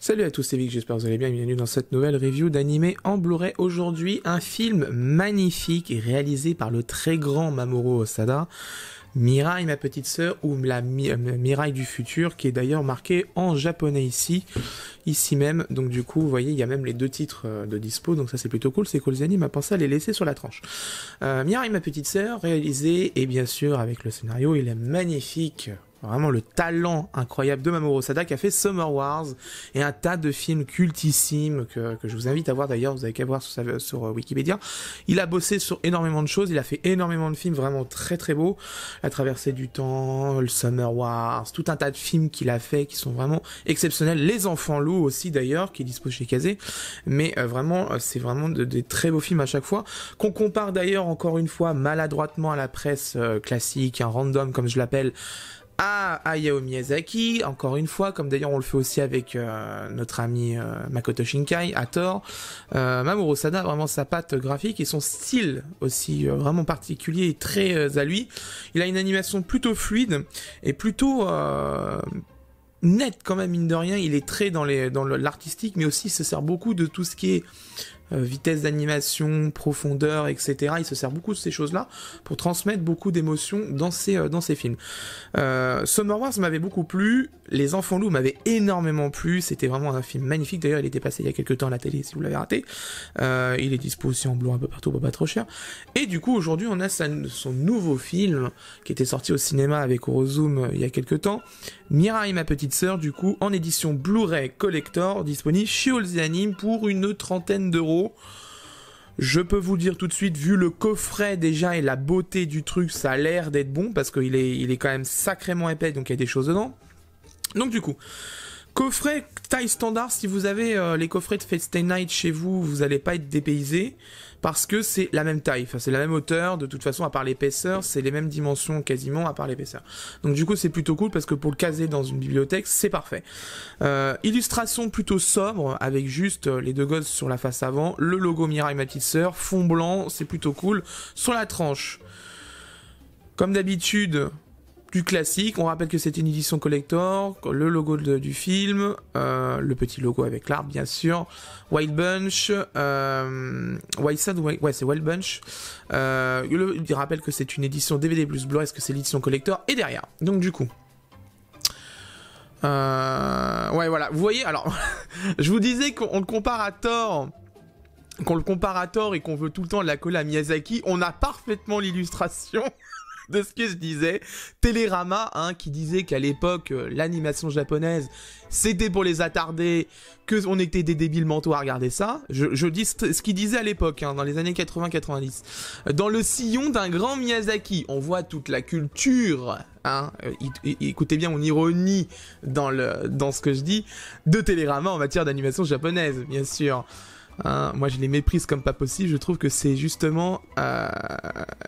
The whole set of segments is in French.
Salut à tous, c'est Vic, j'espère que vous allez bien, bienvenue dans cette nouvelle review d'animé en Blu-ray. Aujourd'hui, un film magnifique réalisé par le très grand Mamoru Osada, Mirai ma petite sœur, ou la Mirai du futur, qui est d'ailleurs marqué en japonais ici même. Donc du coup, vous voyez, il y a même les deux titres de dispo, donc ça c'est plutôt cool. C'est cool, les animes a pensé à les laisser sur la tranche. Mirai ma petite sœur, réalisé, et bien sûr avec le scénario, il est magnifique. Vraiment le talent incroyable de Mamoru Osada qui a fait Summer Wars et un tas de films cultissimes que je vous invite à voir d'ailleurs, vous avez qu'à voir sur Wikipédia. Il a bossé sur énormément de choses, il a fait énormément de films vraiment très très beaux. La traversée du temps, le Summer Wars, tout un tas de films qu'il a fait qui sont vraiment exceptionnels. Les Enfants Loups aussi d'ailleurs, qui est dispo chez Kazé. Mais vraiment, c'est vraiment des très beaux films à chaque fois. Qu'on compare d'ailleurs encore une fois maladroitement à la presse classique, un random comme je l'appelle, à Hayao Miyazaki, encore une fois, comme d'ailleurs on le fait aussi avec notre ami Makoto Shinkai, à tort. Mamoru Osada, vraiment sa patte graphique et son style aussi vraiment particulier et très à lui. Il a une animation plutôt fluide et plutôt net quand même, mine de rien. Il est très dans l'artistique, mais aussi il se sert beaucoup de tout ce qui est vitesse d'animation, profondeur, etc. Il se sert beaucoup de ces choses-là pour transmettre beaucoup d'émotions dans ses films. Summer Wars m'avait beaucoup plu, Les Enfants Loups m'avaient énormément plu, c'était vraiment un film magnifique, d'ailleurs il était passé il y a quelques temps à la télé si vous l'avez raté. Il est dispo aussi en Blu un peu partout, pas trop cher. Et du coup aujourd'hui on a son nouveau film qui était sorti au cinéma avec Eurozoom il y a quelques temps, Mirai ma petite sœur, du coup en édition Blu-ray Collector, disponible chez All the Anime pour une 30aine d'euros. Je peux vous dire tout de suite, vu le coffret déjà et la beauté du truc, ça a l'air d'être bon parce qu'il est quand même sacrément épais, donc il y a des choses dedans. Donc du coup, coffret taille standard, si vous avez les coffrets de Fate Stay Night chez vous, vous n'allez pas être dépaysé parce que c'est la même taille, enfin c'est la même hauteur, de toute façon à part l'épaisseur, c'est les mêmes dimensions quasiment à part l'épaisseur. Donc du coup c'est plutôt cool parce que pour le caser dans une bibliothèque, c'est parfait. Illustration plutôt sobre avec juste les deux gosses sur la face avant, le logo Mirai ma petite sœur, fond blanc, c'est plutôt cool. Sur la tranche, comme d'habitude, du classique, on rappelle que c'est une édition collector, le logo du film, le petit logo avec l'arbre bien sûr, Wild Bunch, Wild Sad, ouais c'est Wild Bunch, il rappelle que c'est une édition DVD plus Blu-ray, est-ce que c'est l'édition collector, et derrière, donc du coup, ouais voilà, vous voyez, alors, je vous disais qu'on le compare à tort, et qu'on veut tout le temps la coller à Miyazaki, on a parfaitement l'illustration de ce que je disais. Télérama, qui disait qu'à l'époque, l'animation japonaise, c'était pour les attardés, que on était des débiles mentaux à regarder ça. Je dis ce qu'il disait à l'époque, dans les années 80-90. Dans le sillon d'un grand Miyazaki, on voit toute la culture, écoutez bien mon ironie dans ce que je dis, de Télérama en matière d'animation japonaise, bien sûr. Moi je les méprise comme pas possible, je trouve que c'est justement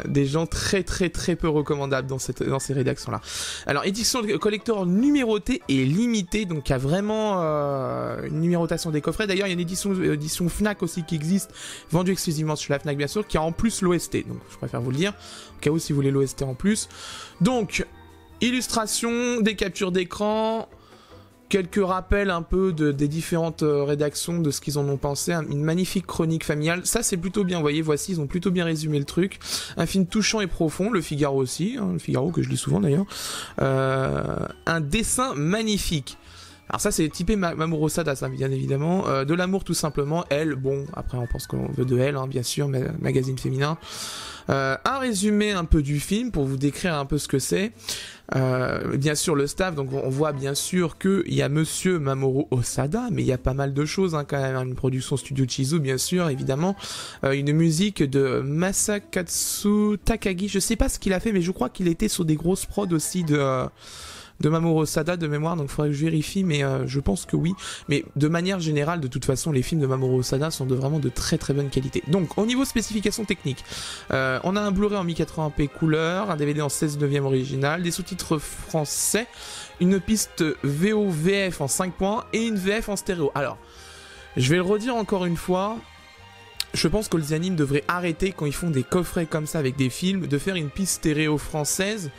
des gens très très très peu recommandables dans ces rédactions là. Alors édition collector numérotée et limitée, donc il y a vraiment une numérotation des coffrets. D'ailleurs il y a une édition Fnac aussi qui existe, vendue exclusivement sur la Fnac bien sûr, qui a en plus l'OST, donc je préfère vous le dire, au cas où si vous voulez l'OST en plus. Donc, illustration, des captures d'écran, quelques rappels un peu des différentes rédactions, de ce qu'ils en ont pensé, une magnifique chronique familiale, ça c'est plutôt bien, vous voyez, voici, ils ont plutôt bien résumé le truc, un film touchant et profond, Le Figaro aussi, le Figaro que je lis souvent d'ailleurs, un dessin magnifique. Alors ça c'est typé Mamoru Osada, ça bien évidemment, de l'amour tout simplement, Elle, bon, après on pense qu'on veut de Elle, bien sûr, mais magazine féminin. Un résumé un peu du film pour vous décrire un peu ce que c'est. Bien sûr le staff, donc on voit bien sûr qu'il y a monsieur Mamoru Osada, mais il y a pas mal de choses quand même, une production studio Chizu bien sûr, évidemment, une musique de Masakatsu Takagi, je sais pas ce qu'il a fait, mais je crois qu'il était sur des grosses prods aussi de Mamoru Osada de mémoire, donc il faudrait que je vérifie, mais je pense que oui. Mais de manière générale, de toute façon, les films de Mamoru Osada sont vraiment de très très bonne qualité. Donc, au niveau spécifications techniques, on a un Blu-ray en 1080p couleur, un DVD en 16/9 original, des sous-titres français, une piste VO-VF en 5 points et une VF en stéréo. Alors, je vais le redire encore une fois, je pense que les animes devraient arrêter quand ils font des coffrets comme ça avec des films, de faire une piste stéréo française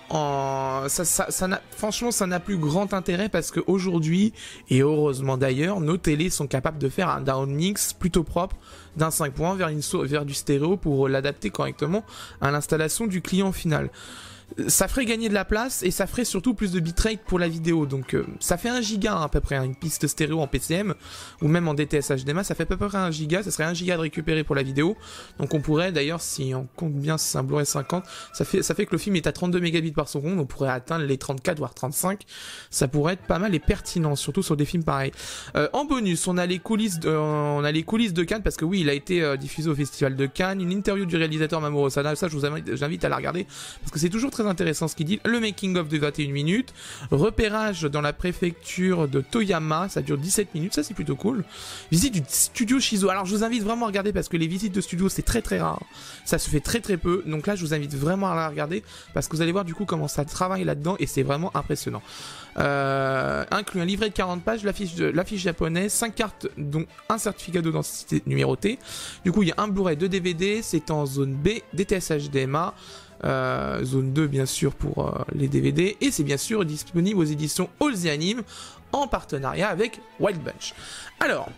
franchement, ça n'a plus grand intérêt parce qu'aujourd'hui, et heureusement d'ailleurs, nos télés sont capables de faire un downmix plutôt propre d'un 5.1 vers du stéréo pour l'adapter correctement à l'installation du client final. Ça ferait gagner de la place et ça ferait surtout plus de bitrate pour la vidéo. Donc ça fait 1 giga à peu près, une piste stéréo en PCM ou même en DTS HDMI, ça fait à peu près 1 giga, ça serait 1 giga de récupérer pour la vidéo. Donc on pourrait d'ailleurs, si on compte bien, si c'est un Blu-ray 50, ça fait que le film est à 32 mégabits par seconde, on pourrait atteindre les 34 voire 35. Ça pourrait être pas mal et pertinent, surtout sur des films pareils. En bonus, on a les coulisses de Cannes, parce que oui, il a été diffusé au Festival de Cannes, une interview du réalisateur Mamoru Osada, ça je vous invite à la regarder parce que c'est toujours très intéressant ce qu'il dit. Le making of de 21 minutes, repérage dans la préfecture de Toyama, ça dure 17 minutes, ça c'est plutôt cool. Visite du studio Shizo, alors je vous invite vraiment à regarder parce que les visites de studio c'est très très rare, ça se fait très très peu, donc là je vous invite vraiment à la regarder parce que vous allez voir du coup comment ça travaille là-dedans et c'est vraiment impressionnant. Inclut un livret de 40 pages, l'affiche japonaise, 5 cartes dont un certificat d'authenticité numéroté. Du coup il y a un Blu-ray, 2 DVD, c'est en zone B, DTS HDMI, zone 2 bien sûr pour les DVD, et c'est bien sûr disponible aux éditions All the Anime en partenariat avec Wild Bunch. Alors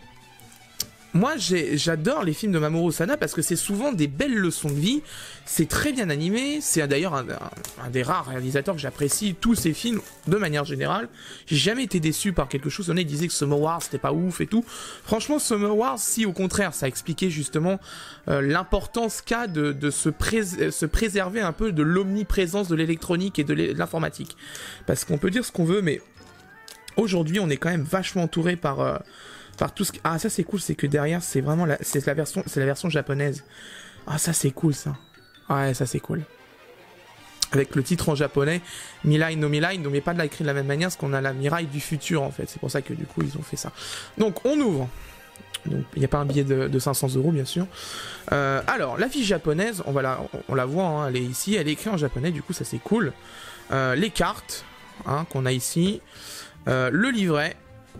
moi j'adore les films de Mamoru Osada parce que c'est souvent des belles leçons de vie, c'est très bien animé, c'est d'ailleurs un des rares réalisateurs que j'apprécie tous ses films de manière générale. J'ai jamais été déçu par quelque chose, on disait que Summer Wars c'était pas ouf et tout. Franchement Summer Wars, si au contraire ça expliquait justement l'importance qu'a de se préserver un peu de l'omniprésence de l'électronique et de l'informatique. Parce qu'on peut dire ce qu'on veut, mais aujourd'hui on est quand même vachement entouré par tout ce qui... Ah ça c'est cool, c'est que derrière c'est vraiment la version japonaise. Ah ça c'est cool ça. Ouais ça c'est cool. Avec le titre en japonais, Mirai no Mirai, mais pas de l'écrire de la même manière parce qu'on a la Mirai du futur en fait. C'est pour ça que du coup ils ont fait ça. Donc on ouvre. Donc il n'y a pas un billet de 500 € bien sûr. Alors l'affiche japonaise, on la voit, hein, elle est ici, elle est écrite en japonais, du coup ça c'est cool. Les cartes hein, qu'on a ici. Le livret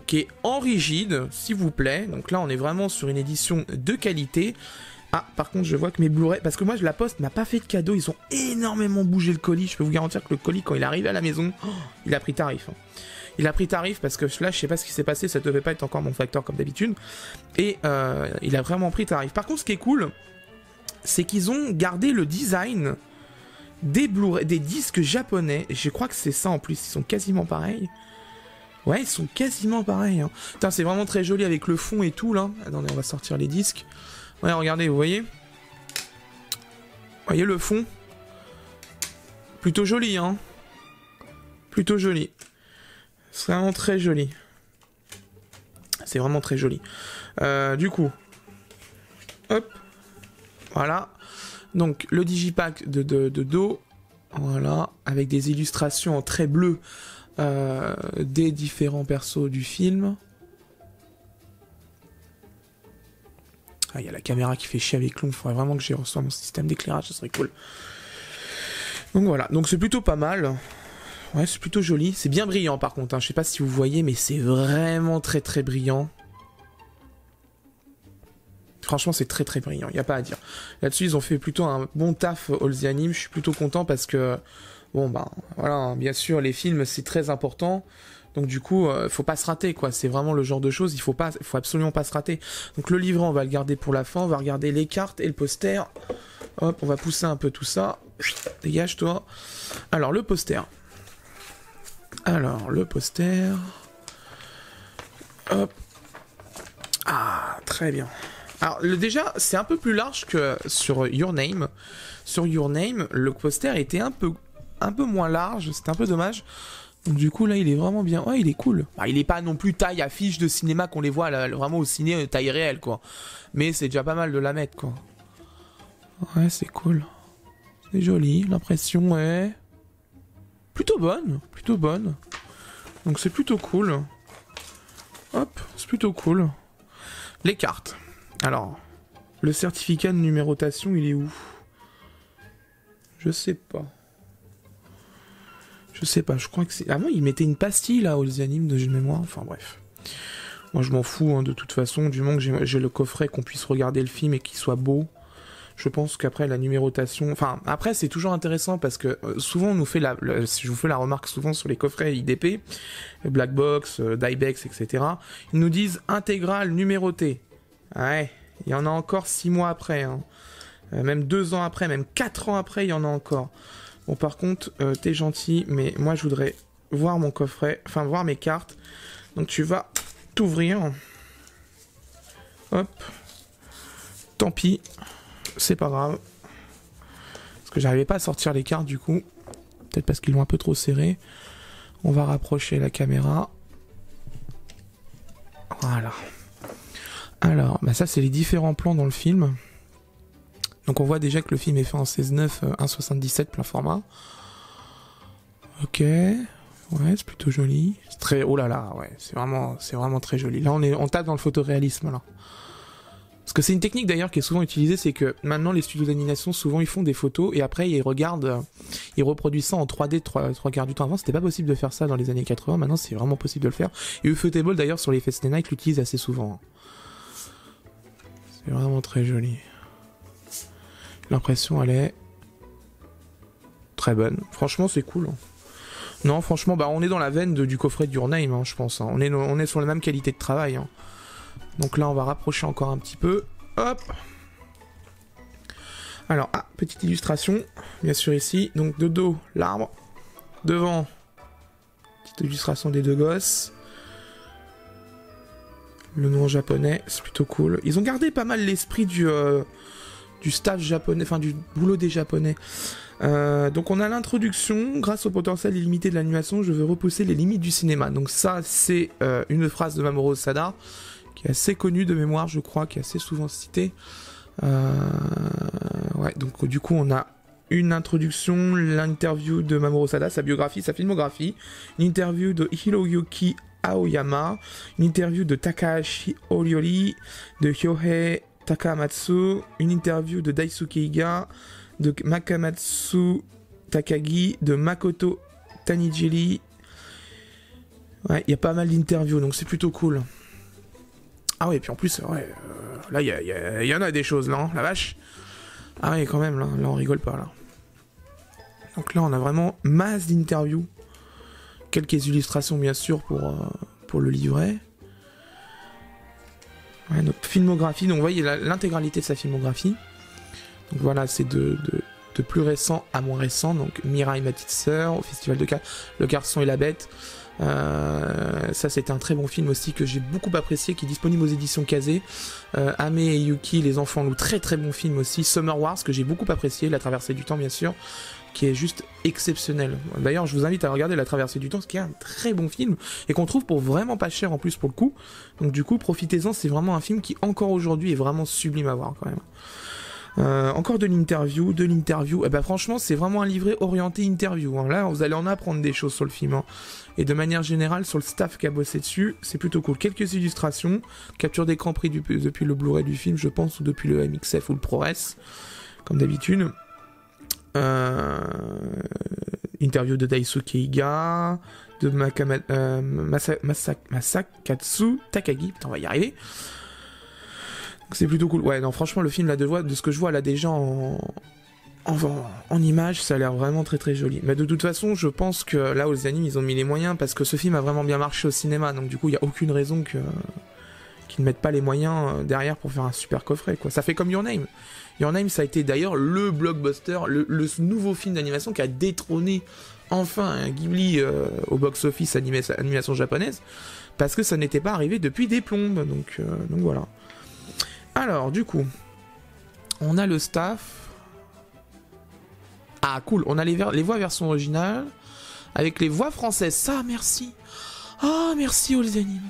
qui est en rigide, s'il vous plaît. Donc là, on est vraiment sur une édition de qualité. Ah, par contre, je vois que mes Blu-ray... Parce que moi, la Poste m'a pas fait de cadeau. Ils ont énormément bougé le colis. Je peux vous garantir que le colis, quand il est arrivé à la maison, il a pris tarif. Hein. Il a pris tarif parce que là, je sais pas ce qui s'est passé. Ça devait pas être encore mon facteur comme d'habitude. Et il a vraiment pris tarif. Par contre, ce qui est cool, c'est qu'ils ont gardé le design des Blu-ray, des disques japonais. Et je crois que c'est ça en plus. Ils sont quasiment pareils. Ouais, ils sont quasiment pareils. Hein. Putain, c'est vraiment très joli avec le fond et tout, là. Attendez, on va sortir les disques. Ouais, regardez, vous voyez ? Vous voyez le fond ? Plutôt joli, hein. Plutôt joli. C'est vraiment très joli. C'est vraiment très joli. Du coup, hop. Voilà. Donc, le digipack de dos. Voilà. Avec des illustrations en trait bleu. Des différents persos du film. Ah, il y a la caméra qui fait chier avec l'ombre. Il faudrait vraiment que j'y reçoive mon système d'éclairage, ça serait cool. Donc voilà, donc c'est plutôt pas mal. Ouais, c'est plutôt joli. C'est bien brillant par contre, hein. Je sais pas si vous voyez, mais c'est vraiment très très brillant. Franchement, c'est très très brillant, il n'y a pas à dire. Là-dessus, ils ont fait plutôt un bon taf All the Anime. Je suis plutôt content parce que... Bon, bah, voilà, hein, bien sûr, les films, c'est très important. Donc, du coup, faut pas se rater, quoi. C'est vraiment le genre de choses, il faut absolument pas se rater. Donc, le livret, on va le garder pour la fin. On va regarder les cartes et le poster. Hop, on va pousser un peu tout ça. Dégage, toi. Alors, le poster. Hop. Ah, très bien. Alors, déjà, c'est un peu plus large que sur Your Name. Sur Your Name, le poster était un peu moins large, c'était un peu dommage. Donc du coup là il est vraiment bien. Ouais, il est cool. Bah, il est pas non plus taille affiche de cinéma qu'on les voit là, vraiment au ciné taille réelle quoi. Mais c'est déjà pas mal de la mettre quoi. Ouais, c'est cool. C'est joli, l'impression est plutôt bonne. Donc c'est plutôt cool. Hop, c'est plutôt cool. Les cartes. Alors, le certificat de numérotation, il est où ? Je sais pas, je crois que c'est... Avant, ils mettaient une pastille, là, aux animes de jeux de mémoire, enfin bref. Moi, je m'en fous, hein, de toute façon, du moment que j'ai le coffret, qu'on puisse regarder le film et qu'il soit beau. Je pense qu'après la numérotation, enfin après c'est toujours intéressant parce que souvent on nous fait je vous fais la remarque souvent sur les coffrets IDP, Black Box, Diebex, etc. Ils nous disent intégrale numérotée. Ouais, il y en a encore 6 mois après, hein. Même 2 ans après, même 4 ans après, il y en a encore. Bon par contre, t'es gentil, mais moi je voudrais voir mon coffret, enfin voir mes cartes. Donc tu vas t'ouvrir. Hop. Tant pis. C'est pas grave. Parce que j'arrivais pas à sortir les cartes du coup. Peut-être parce qu'ils l'ont un peu trop serré. On va rapprocher la caméra. Voilà. Alors, bah ça c'est les différents plans dans le film. Donc on voit déjà que le film est fait en 16:9, 1,77 plein format. Ok. Ouais, c'est plutôt joli. C'est très... Oh là là, ouais, c'est vraiment très joli. Là, on tape dans le photoréalisme, là. Parce que c'est une technique, d'ailleurs, qui est souvent utilisée, c'est que maintenant, les studios d'animation, souvent, ils font des photos, et après, ils regardent, ils reproduisent ça en 3D trois quarts du temps. Avant, c'était pas possible de faire ça dans les années 80, maintenant, c'est vraiment possible de le faire. Et Ufotable, d'ailleurs, sur les Fest Night, l'utilise assez souvent. C'est vraiment très joli. L'impression, elle est très bonne. Franchement, c'est cool, hein. Non, franchement, bah on est dans la veine du coffret Your Name, hein, je pense. Hein. On est sur la même qualité de travail. Hein. Donc là, on va rapprocher encore un petit peu. Hop. Alors, petite illustration, bien sûr ici. Donc de dos, l'arbre. Devant, petite illustration des deux gosses. Le nom en japonais, c'est plutôt cool. Ils ont gardé pas mal l'esprit du staff japonais, enfin du boulot des japonais. Donc on a l'introduction, grâce au potentiel illimité de l'animation, je veux repousser les limites du cinéma. Donc ça c'est une phrase de Mamoru Osada, qui est assez connue de mémoire je crois, qui est assez souvent citée. Ouais, donc du coup on a une introduction, l'interview de Mamoru Osada, sa biographie, sa filmographie, une interview de Hiroyuki Aoyama, une interview de Takahashi Oriori, de Hyohei Takamatsu, une interview de Daisuke Iga, de Makamatsu Takagi, de Makoto Tanijiri. Ouais, il y a pas mal d'interviews, donc c'est plutôt cool. Ah ouais, et puis en plus, ouais, là, il y en a des choses, là, hein, la vache. Ah ouais, quand même, là on rigole pas, là. Donc là, on a vraiment masse d'interviews. Quelques illustrations, bien sûr, pour le livret. Ouais, notre filmographie, donc vous voyez l'intégralité de sa filmographie. Donc voilà, c'est de plus récent à moins récent. Donc Mirai, ma petite sœur, au Festival de Cannes, Le Garçon et la Bête. Ça c'était un très bon film aussi que j'ai beaucoup apprécié, qui est disponible aux éditions Kazé. Ame et Yuki, Les Enfants Loups, très très bon film aussi. Summer Wars, que j'ai beaucoup apprécié, La Traversée du Temps bien sûr, qui est juste exceptionnel. D'ailleurs je vous invite à regarder La Traversée du Temps, ce qui est un très bon film, et qu'on trouve pour vraiment pas cher en plus pour le coup. Donc du coup profitez-en, c'est vraiment un film qui encore aujourd'hui est vraiment sublime à voir quand même. Encore de l'interview, et ben franchement c'est vraiment un livret orienté interview, hein. Là vous allez en apprendre des choses sur le film, hein. Et de manière générale sur le staff qui a bossé dessus, c'est plutôt cool. Quelques illustrations, capture d'écran pris depuis le Blu-ray du film je pense, ou depuis le MXF ou le ProRes, comme d'habitude. Interview de Daisuke Iga, de Masakatsu Takagi, putain on va y arriver. C'est plutôt cool. Ouais, non, franchement, le film, là, de ce que je vois, là, déjà, en image, ça a l'air vraiment très très joli. Mais de toute façon, je pense que là, aux animes, ils ont mis les moyens, parce que ce film a vraiment bien marché au cinéma, donc du coup, il n'y a aucune raison qu'ils ne mettent pas les moyens derrière pour faire un super coffret, quoi. Ça fait comme Your Name. Your Name, ça a été d'ailleurs le blockbuster, le nouveau film d'animation qui a détrôné enfin un Ghibli au box-office animation japonaise, parce que ça n'était pas arrivé depuis des plombes, donc voilà. Alors, du coup, on a le staff. Ah, cool. On a les voix version originale avec les voix françaises. Ça, merci. Ah, merci aux animes.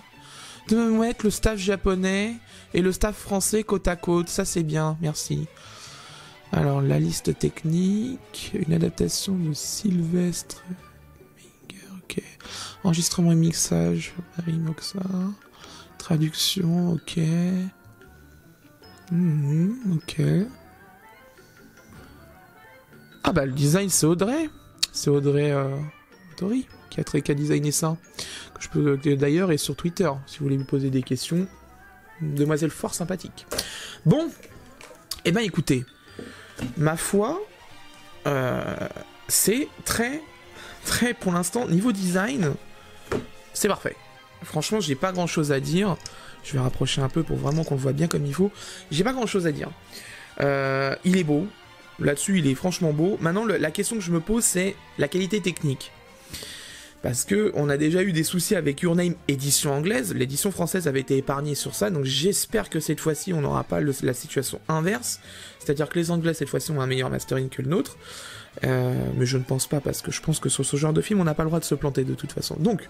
De me mettre le staff japonais et le staff français côte à côte. Ça, c'est bien. Merci. Alors, la liste technique. Une adaptation de Sylvestre Minger. Ok. Enregistrement et mixage. Marie Moxa. Traduction. Ok. Ok. Ah bah le design c'est Audrey. C'est Audrey Tori qui a designé ça. Que je peux d'ailleurs, et sur Twitter si vous voulez lui poser des questions. Demoiselle fort sympathique. Bon, et ben écoutez, Ma foi, c'est très, pour l'instant, niveau design, c'est parfait. Franchement, j'ai pas grand chose à dire. Je vais rapprocher un peu pour vraiment qu'on le voit bien comme il faut. J'ai pas grand chose à dire. Il est beau. Là-dessus, il est franchement beau. Maintenant, la question que je me pose, c'est la qualité technique. Parce que on a déjà eu des soucis avec Your Name édition anglaise. L'édition française avait été épargnée sur ça. Donc j'espère que cette fois-ci, on n'aura pas la situation inverse. C'est-à-dire que les Anglais, cette fois-ci, ont un meilleur mastering que le nôtre. Mais je ne pense pas, parce que je pense que sur ce genre de film, on n'a pas le droit de se planter de toute façon. Donc,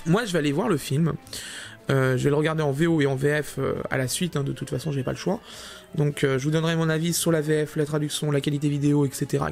moi, je vais aller voir le film. Je vais le regarder en VO et en VF à la suite, hein, de toute façon j'ai pas le choix. Donc je vous donnerai mon avis sur la VF, la traduction, la qualité vidéo, etc.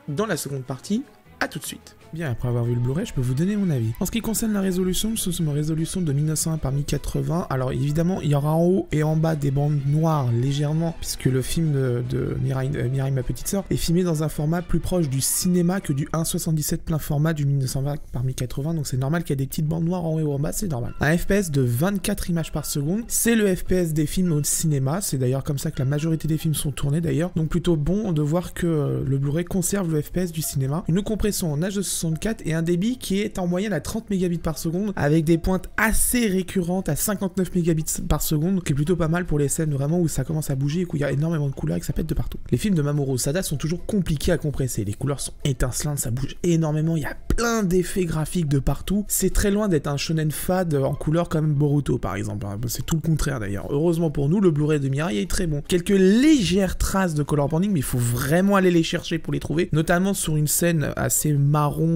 dans la seconde partie. A tout de suite. Bien, après avoir vu le Blu-ray, je peux vous donner mon avis. En ce qui concerne la résolution, ce sont mes résolutions de 1901 par 1080. Alors évidemment, il y aura en haut et en bas des bandes noires légèrement, puisque le film de Mirai, ma petite sœur, est filmé dans un format plus proche du cinéma que du 1.77 plein format du 1920 par 1080. Donc c'est normal qu'il y ait des petites bandes noires en haut et en bas, c'est normal. Un FPS de 24 images par seconde, c'est le FPS des films au cinéma. C'est d'ailleurs comme ça que la majorité des films sont tournés d'ailleurs. Donc plutôt bon de voir que le Blu-ray conserve le FPS du cinéma. Une compression en H264 et un débit qui est en moyenne à 30 mégabits par seconde avec des pointes assez récurrentes à 59 mégabits par seconde, qui est plutôt pas mal pour les scènes vraiment où ça commence à bouger et où il y a énormément de couleurs et que ça pète de partout. Les films de Mamoru Osada sont toujours compliqués à compresser, les couleurs sont étincelantes, ça bouge énormément, il y a plein d'effets graphiques de partout. C'est très loin d'être un shonen fade en couleur comme Boruto par exemple, c'est tout le contraire d'ailleurs. Heureusement pour nous, le Blu-ray de Mirai est très bon. Quelques légères traces de color banding, mais il faut vraiment aller les chercher pour les trouver, notamment sur une scène assez marron,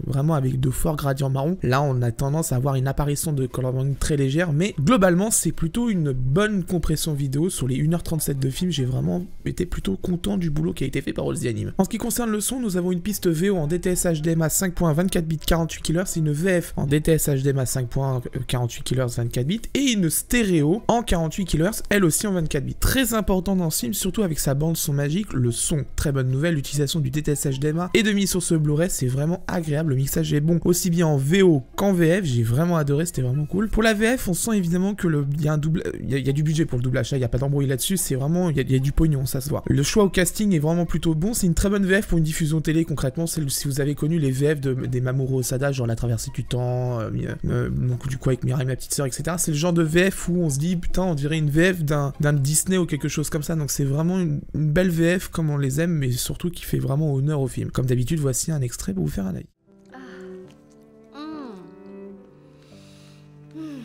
vraiment avec de forts gradients marron. Là, on a tendance à avoir une apparition de color banding très légère, mais globalement, c'est plutôt une bonne compression vidéo. Sur les 1h37 de film, j'ai vraiment été plutôt content du boulot qui a été fait par All The Anime. En ce qui concerne le son, nous avons une piste VO en DTS HDMI 5.24 bits 48 kHz, c'est une VF en DTS HDMI 5.48 kHz 24 bits et une stéréo en 48 kHz, elle aussi en 24 bits. Très important dans ce film, surtout avec sa bande son magique, le son. Très bonne nouvelle, l'utilisation du DTS HDMI et de mise sur ce Blu-ray, c'est vraiment agréable, le mixage est bon aussi bien en VO qu'en VF, j'ai vraiment adoré, c'était vraiment cool. Pour la VF, on sent évidemment que il y a du budget pour le doublage, il n'y a pas d'embrouille là-dessus, c'est vraiment, il y a du pognon, ça se voit. Le choix au casting est vraiment plutôt bon, c'est une très bonne VF pour une diffusion télé concrètement, si vous avez connu les VF des Mamoru Osada, genre La Traversée du Temps, donc du coup avec Mirai, ma petite sœur, etc. C'est le genre de VF où on se dit, putain, on dirait une VF d'un Disney ou quelque chose comme ça, donc c'est vraiment une belle VF comme on les aime, mais surtout qui fait vraiment honneur au film. Comme d'habitude, voici un extrait pour vous faire un avis.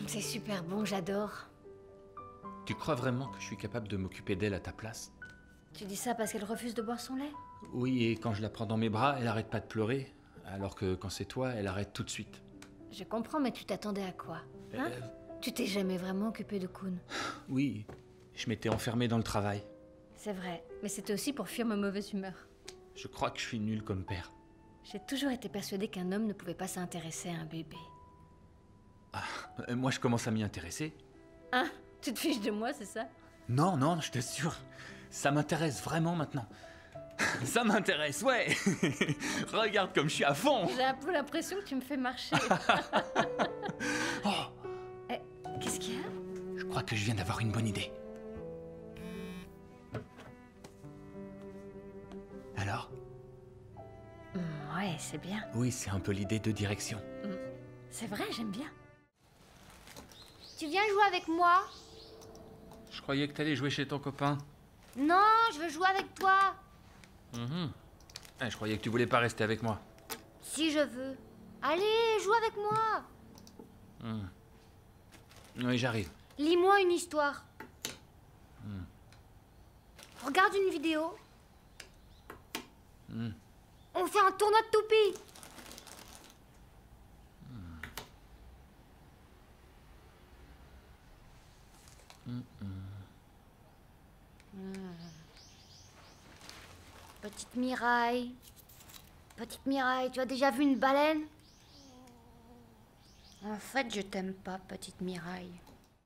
C'est super bon, j'adore. Tu crois vraiment que je suis capable de m'occuper d'elle à ta place? Tu dis ça parce qu'elle refuse de boire son lait? Oui, et quand je la prends dans mes bras, elle arrête pas de pleurer, alors que quand c'est toi, elle arrête tout de suite. Je comprends, mais tu t'attendais à quoi, hein? Tu t'es jamais vraiment occupé de Kun. Oui, je m'étais enfermé dans le travail. C'est vrai, mais c'était aussi pour fuir ma mauvaise humeur. Je crois que je suis nul comme père. J'ai toujours été persuadée qu'un homme ne pouvait pas s'intéresser à un bébé. Ah, moi je commence à m'y intéresser. Hein? Tu te fiches de moi, c'est ça? Non, non, je t'assure. Ça m'intéresse vraiment maintenant. Ça m'intéresse, ouais. Regarde comme je suis à fond. J'ai un peu l'impression que tu me fais marcher. Oh. Qu'est-ce qu'il y a? Je crois que je viens d'avoir une bonne idée. Alors? Ouais, c'est bien. Oui, c'est un peu l'idée de direction. C'est vrai, j'aime bien. Tu viens jouer avec moi? Je croyais que t'allais jouer chez ton copain. Non, je veux jouer avec toi. Je croyais que tu voulais pas rester avec moi. Si je veux. Allez, joue avec moi. Oui, j'arrive. Lis-moi une histoire. Regarde une vidéo. On fait un tournoi de toupie. Petite Mirai. Petite Mirai, tu as déjà vu une baleine? En fait, je t'aime pas, petite Mirai.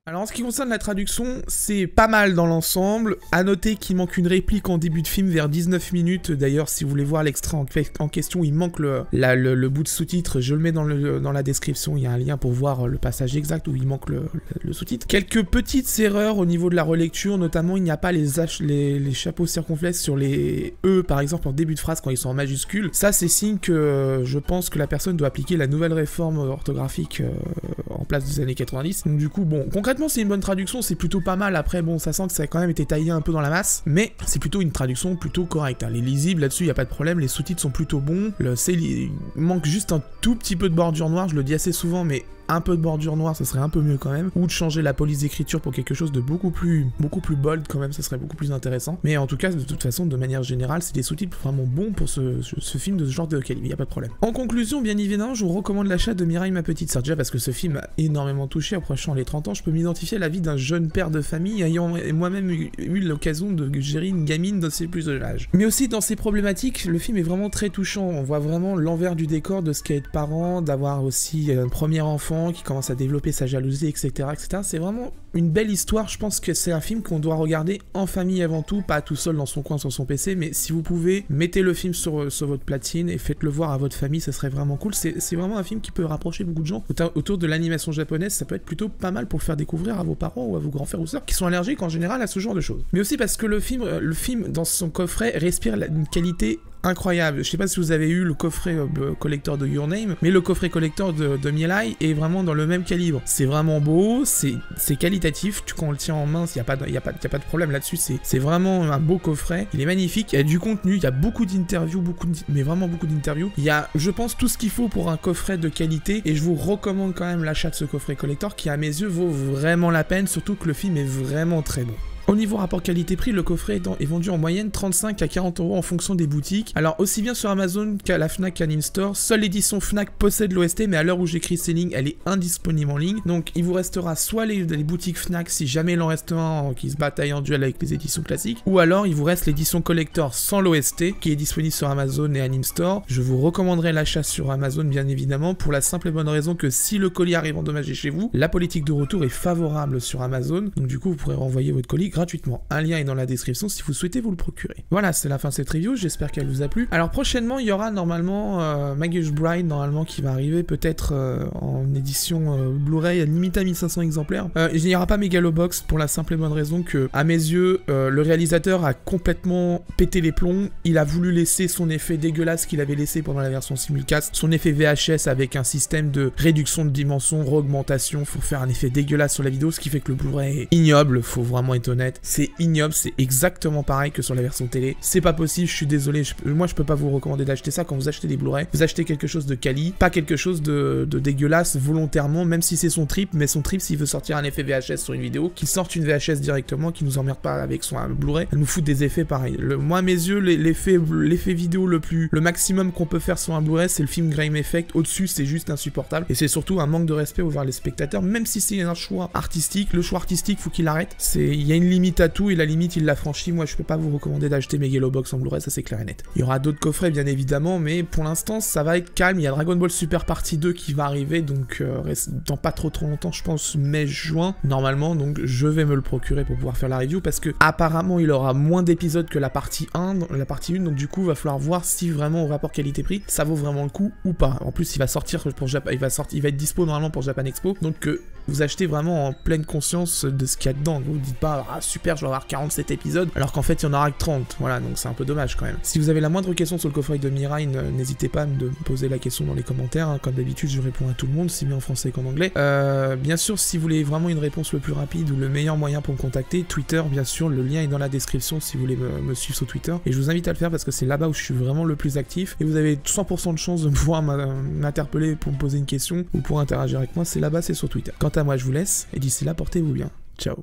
Alors en ce qui concerne la traduction, c'est pas mal dans l'ensemble. À noter qu'il manque une réplique en début de film vers 19 minutes. D'ailleurs, si vous voulez voir l'extrait en question, il manque le bout de sous-titre. Je le mets dans la description. Il y a un lien pour voir le passage exact où il manque le sous-titre. Quelques petites erreurs au niveau de la relecture, notamment il n'y a pas les chapeaux circonflexes sur les E, par exemple en début de phrase quand ils sont en majuscules. Ça, c'est signe que je pense que la personne doit appliquer la nouvelle réforme orthographique en place des années 90. Donc du coup, bon, concrètement, c'est une bonne traduction, c'est plutôt pas mal. Après, bon, ça sent que ça a quand même été taillé un peu dans la masse, mais c'est plutôt une traduction plutôt correcte. Hein. Les lisibles, là-dessus, il n'y a pas de problème, les sous-titres sont plutôt bons. Il manque juste un tout petit peu de bordure noire, je le dis assez souvent, mais un peu de bordure noire, ça serait un peu mieux quand même. Ou de changer la police d'écriture pour quelque chose de beaucoup plus bold quand même, ça serait beaucoup plus intéressant. Mais en tout cas, de toute façon, de manière générale, c'est des sous-titres vraiment bons pour ce film de ce genre de calibre, il n'y a pas de problème. En conclusion, bien évidemment, je vous recommande l'achat de Mirai, ma petite sœur. Déjà parce que ce film m'a énormément touché, approchant les 30 ans, je peux m'identifier à la vie d'un jeune père de famille ayant moi-même eu l'occasion de gérer une gamine dans ses plus de l'âge. Mais aussi dans ses problématiques, le film est vraiment très touchant. On voit vraiment l'envers du décor de ce qu'est être parent, d'avoir aussi un premier enfant qui commence à développer sa jalousie, etc. etc. C'est vraiment une belle histoire. Je pense que c'est un film qu'on doit regarder en famille avant tout, pas tout seul dans son coin sur son PC, mais si vous pouvez, mettez le film sur votre platine et faites-le voir à votre famille, ça serait vraiment cool. C'est vraiment un film qui peut rapprocher beaucoup de gens autour de l'animation japonaise. Ça peut être plutôt pas mal pour le faire découvrir à vos parents ou à vos grands frères ou sœurs qui sont allergiques en général à ce genre de choses. Mais aussi parce que le film dans son coffret respire une qualité incroyable. Je sais pas si vous avez eu le coffret collector de Your Name, mais le coffret collector de Mirai est vraiment dans le même calibre. C'est vraiment beau, c'est qualitatif. Quand on le tient en main, il y a pas de problème là-dessus. C'est vraiment un beau coffret. Il est magnifique. Il y a du contenu, il y a beaucoup d'interviews, mais vraiment beaucoup d'interviews. Il y a, je pense, tout ce qu'il faut pour un coffret de qualité. Et je vous recommande quand même l'achat de ce coffret collector qui, à mes yeux, vaut vraiment la peine. Surtout que le film est vraiment très bon. Au niveau rapport qualité-prix, le coffret est vendu en moyenne 35 à 40 € en fonction des boutiques. Alors aussi bien sur Amazon qu'à la Fnac qu'à l'InStore, seule l'édition Fnac possède l'OST, mais à l'heure où j'écris ces lignes, elle est indisponible en ligne. Donc il vous restera soit les boutiques Fnac, si jamais il en reste un qui se bataille en duel avec les éditions classiques, ou alors il vous reste l'édition collector sans l'OST, qui est disponible sur Amazon et à l'InStore. Je vous recommanderais l'achat sur Amazon, bien évidemment, pour la simple et bonne raison que si le colis arrive endommagé chez vous, la politique de retour est favorable sur Amazon. Donc du coup, vous pourrez renvoyer votre colis gratuitement. Un lien est dans la description si vous souhaitez vous le procurer. Voilà, c'est la fin de cette review, j'espère qu'elle vous a plu. Alors prochainement, il y aura normalement Magus Bride, normalement, qui va arriver peut-être en édition Blu-ray à limite à 1500 exemplaires. Il n'y aura pas Megalobox pour la simple et bonne raison que, à mes yeux, le réalisateur a complètement pété les plombs. Il a voulu laisser son effet dégueulasse qu'il avait laissé pendant la version simulcast, son effet VHS avec un système de réduction de dimension, re-augmentation, pour faire un effet dégueulasse sur la vidéo, ce qui fait que le Blu-ray est ignoble, faut vraiment être honnête. C'est ignoble, c'est exactement pareil que sur la version télé. C'est pas possible, je suis désolé, moi je peux pas vous recommander d'acheter ça. Quand vous achetez des Blu-ray, vous achetez quelque chose de quali, pas quelque chose de dégueulasse volontairement, même si c'est son trip, mais son trip, s'il veut sortir un effet VHS sur une vidéo, qu'il sorte une VHS directement, qu'il nous emmerde pas avec son Blu-ray, elle nous fout des effets pareils. Moi à mes yeux, l'effet vidéo le maximum qu'on peut faire sur un Blu-ray, c'est le film Grime Effect. Au-dessus, c'est juste insupportable, et c'est surtout un manque de respect envers les spectateurs, même si c'est un choix artistique. Le choix artistique, faut qu'il arrête. Il y a une limite à tout, et la limite il l'a franchi. Moi je peux pas vous recommander d'acheter Megalobox en Blu-ray, ça c'est clair et net. Il y aura d'autres coffrets bien évidemment, mais pour l'instant ça va être calme. Il y a Dragon Ball Super Partie 2 qui va arriver, donc dans pas trop longtemps, je pense mai-juin normalement, donc je vais me le procurer pour pouvoir faire la review, parce que apparemment il aura moins d'épisodes que la partie 1, donc du coup il va falloir voir si vraiment au rapport qualité-prix ça vaut vraiment le coup ou pas. En plus il va sortir pour Japan, il va être dispo normalement pour Japan Expo, donc vous achetez vraiment en pleine conscience de ce qu'il y a dedans. Vous dites pas, ah super, je vais avoir 47 épisodes, alors qu'en fait il y en aura que 30. Voilà, donc c'est un peu dommage quand même. Si vous avez la moindre question sur le coffret de Mirai, n'hésitez pas à me poser la question dans les commentaires. Hein. Comme d'habitude, je réponds à tout le monde, si bien en français qu'en anglais. Bien sûr, si vous voulez vraiment une réponse le plus rapide ou le meilleur moyen pour me contacter, Twitter, bien sûr, le lien est dans la description si vous voulez me suivre sur Twitter. Et je vous invite à le faire parce que c'est là-bas où je suis vraiment le plus actif. Et vous avez 100% de chance de pouvoir m'interpeller pour me poser une question ou pour interagir avec moi. C'est là-bas, c'est sur Twitter. Quant à moi, je vous laisse. Et d'ici là, portez-vous bien. Ciao.